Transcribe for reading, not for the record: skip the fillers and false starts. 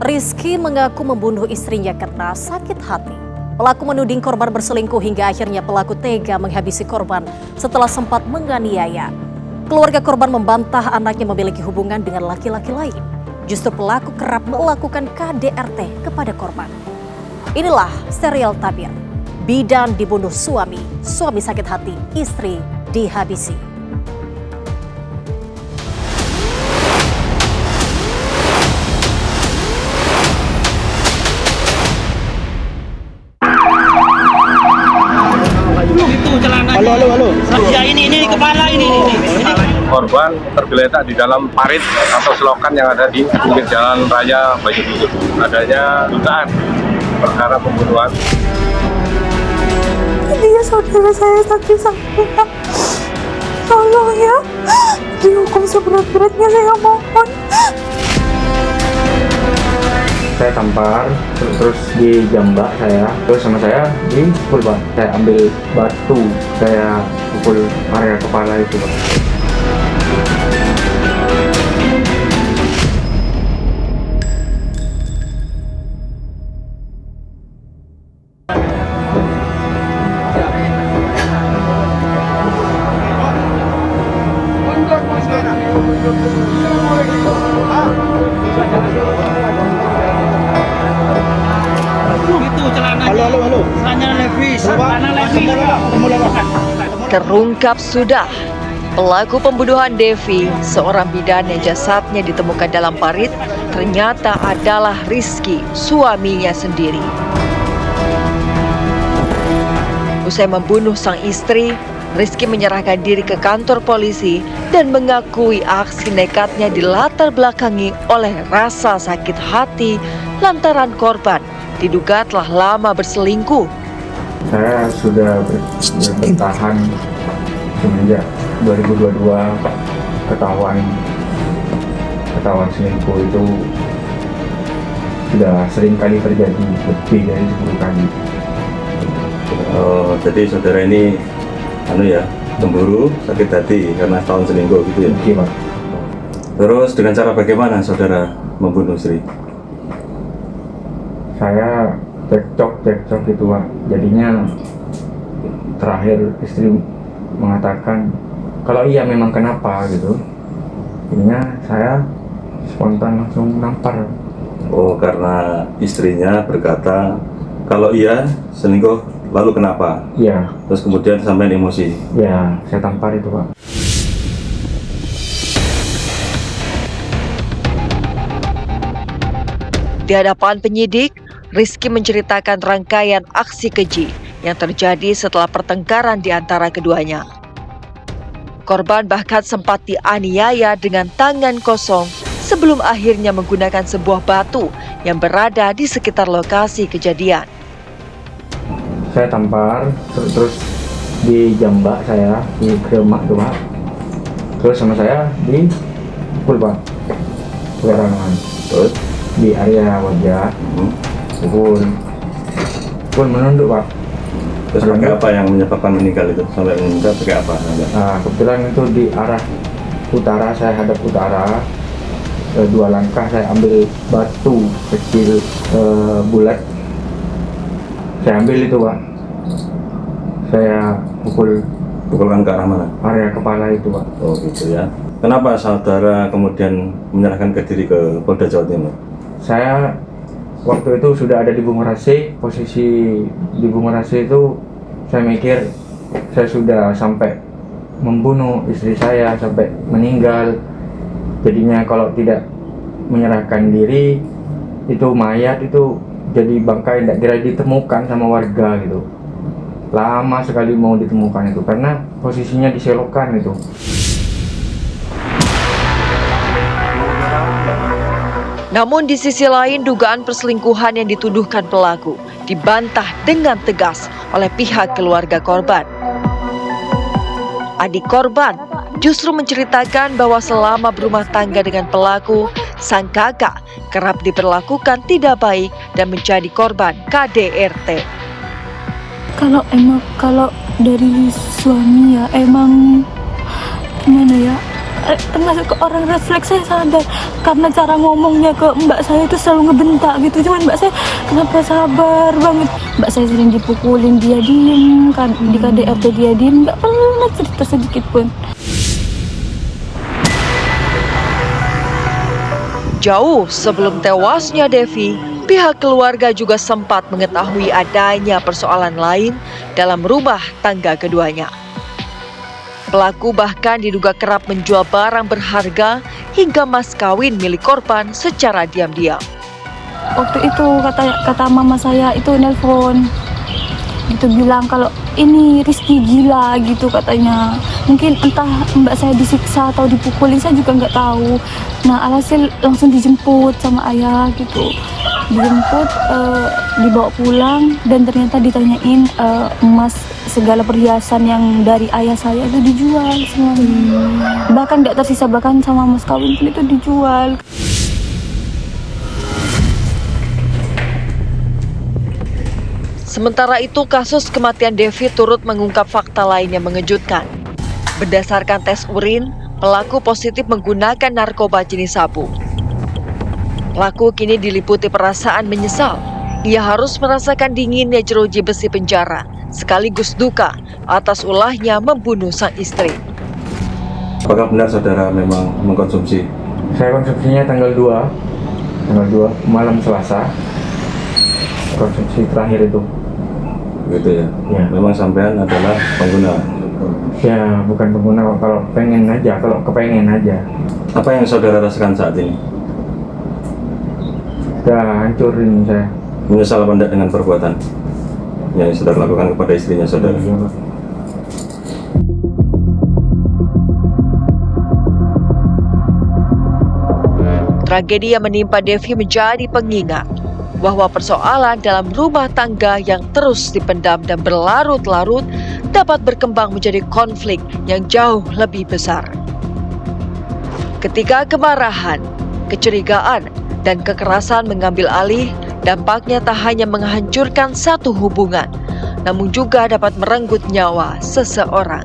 Rizky mengaku membunuh istrinya karena sakit hati. Pelaku menuding korban berselingkuh hingga akhirnya pelaku tega menghabisi korban setelah sempat menganiaya. Keluarga korban membantah anaknya memiliki hubungan dengan laki-laki lain. Justru pelaku kerap melakukan KDRT kepada korban. Inilah serial tabir. Bidan dibunuh suami, suami sakit hati, istri dihabisi. Halo. Ya ini di kepala ini. Korban tergeletak di dalam parit atau selokan yang ada di pinggir jalan raya Banyuwangi. Adanya dugaan perkara pembunuhan. Dia saudara saya satu-satunya. Tolong ya, dihukum seberat-beratnya, saya mohon. Saya tampar, terus dijambak saya, terus sama saya dipukul, Pak. Saya ambil batu, saya pukul area kepala itu, Pak. Terungkap sudah, pelaku pembunuhan Devi, seorang bidan yang jasadnya ditemukan dalam parit, ternyata adalah Rizky, suaminya sendiri. Usai membunuh sang istri, Rizky menyerahkan diri ke kantor polisi dan mengakui aksi nekatnya dilatar belakangi oleh rasa sakit hati lantaran korban diduga telah lama berselingkuh. Saya sudah bertahan semenjak 2022 ketahuan selingkuh itu sudah sering kali terjadi, lebih dari 10 kali. Oh, jadi saudara ini cemburu, sakit hati karena setahun selingkuh gitu ya? Iya, Pak. Terus dengan cara bagaimana saudara membunuh istri? Saya cekcok itu, Pak. Jadinya terakhir istri mengatakan kalau iya memang kenapa gitu. Jadinya saya spontan langsung nampar. Oh, karena istrinya berkata kalau iya selingkuh lalu kenapa? Iya. Terus kemudian sampai emosi. Ya, saya tampar itu, Pak. Di hadapan penyidik, Rizky menceritakan rangkaian aksi keji yang terjadi setelah pertengkaran di antara keduanya. Korban bahkan sempat dianiaya dengan tangan kosong sebelum akhirnya menggunakan sebuah batu yang berada di sekitar lokasi kejadian. Saya tampar, terus dijambak saya, di gemak tuh, Pak. Terus sama saya dipukul, Pak. Pelerangan. Terus Di area wajah. Pukul menunduk, Pak. terus pakai apa yang menyebabkan meninggal itu? Sampai meninggal pakai apa? Kebetulan itu di arah utara, saya hadap utara. 2 langkah saya ambil batu kecil bulat. Saya ambil itu, Pak. Saya Pukulkan ke arah mana? area kepala itu, Pak. Oh gitu ya. Kenapa saudara kemudian menyerahkan diri ke Polda Jawa Timur? Saya waktu itu sudah ada di Bungarasi. Posisi di Bungarasi itu saya mikir saya sudah sampai membunuh istri saya sampai meninggal. Jadinya kalau tidak menyerahkan diri, itu mayat itu jadi bangkai tidak kira ditemukan sama warga gitu. Lama sekali mau ditemukan itu karena posisinya di selokan itu. Namun di sisi lain, dugaan perselingkuhan yang dituduhkan pelaku dibantah dengan tegas oleh pihak keluarga korban. Adik korban justru menceritakan bahwa selama berumah tangga dengan pelaku, sang kakak kerap diperlakukan tidak baik dan menjadi korban KDRT. Kalau dari suami ya emang gimana ya, termasuk ke orang refleks saya sadar karena cara ngomongnya ke mbak saya itu selalu ngebentak gitu. Cuman mbak saya kenapa sabar banget. Mbak saya sering dipukulin, dia diem kan, di KDRT dia diem, nggak pernah cerita sedikit pun. Jauh sebelum tewasnya Devi, pihak keluarga juga sempat mengetahui adanya persoalan lain dalam rumah tangga keduanya. Pelaku bahkan diduga kerap menjual barang berharga hingga mas kawin milik korban secara diam-diam. Waktu itu kata mama saya itu nelpon gitu, bilang kalau ini Rizky gila gitu katanya. Mungkin entah mbak saya disiksa atau dipukulin, saya juga nggak tahu. Nah alhasil langsung dijemput sama ayah gitu, dijemput dibawa pulang dan ternyata ditanyain emas segala perhiasan yang dari ayah saya itu dijual semuanya. Bahkan nggak tersisa, bahkan sama mas kawin pun itu dijual. Sementara itu, kasus kematian Devi turut mengungkap fakta lain yang mengejutkan. Berdasarkan tes urin, pelaku positif menggunakan narkoba jenis sabu. Pelaku kini diliputi perasaan menyesal. Ia harus merasakan dinginnya jeruji besi penjara, sekaligus duka atas ulahnya membunuh sang istri. Apakah benar saudara memang mengkonsumsi? Saya konsumsinya tanggal 2 malam Selasa. Konsumsi terakhir itu. Gitu ya? Ya. Memang sampean adalah pengguna? Ya, bukan pengguna, kalau pengen aja, kalau kepengen aja. Apa yang saudara rasakan saat ini? Udah hancurin saya. Menyesal apa enggak dengan perbuatan yang saudara lakukan kepada istrinya saudara? Iya, Pak. Tragedi yang menimpa Devi menjadi pengingat bahwa persoalan dalam rumah tangga yang terus dipendam dan berlarut-larut dapat berkembang menjadi konflik yang jauh lebih besar. Ketika kemarahan, kecurigaan, dan kekerasan mengambil alih, dampaknya tak hanya menghancurkan satu hubungan, namun juga dapat merenggut nyawa seseorang.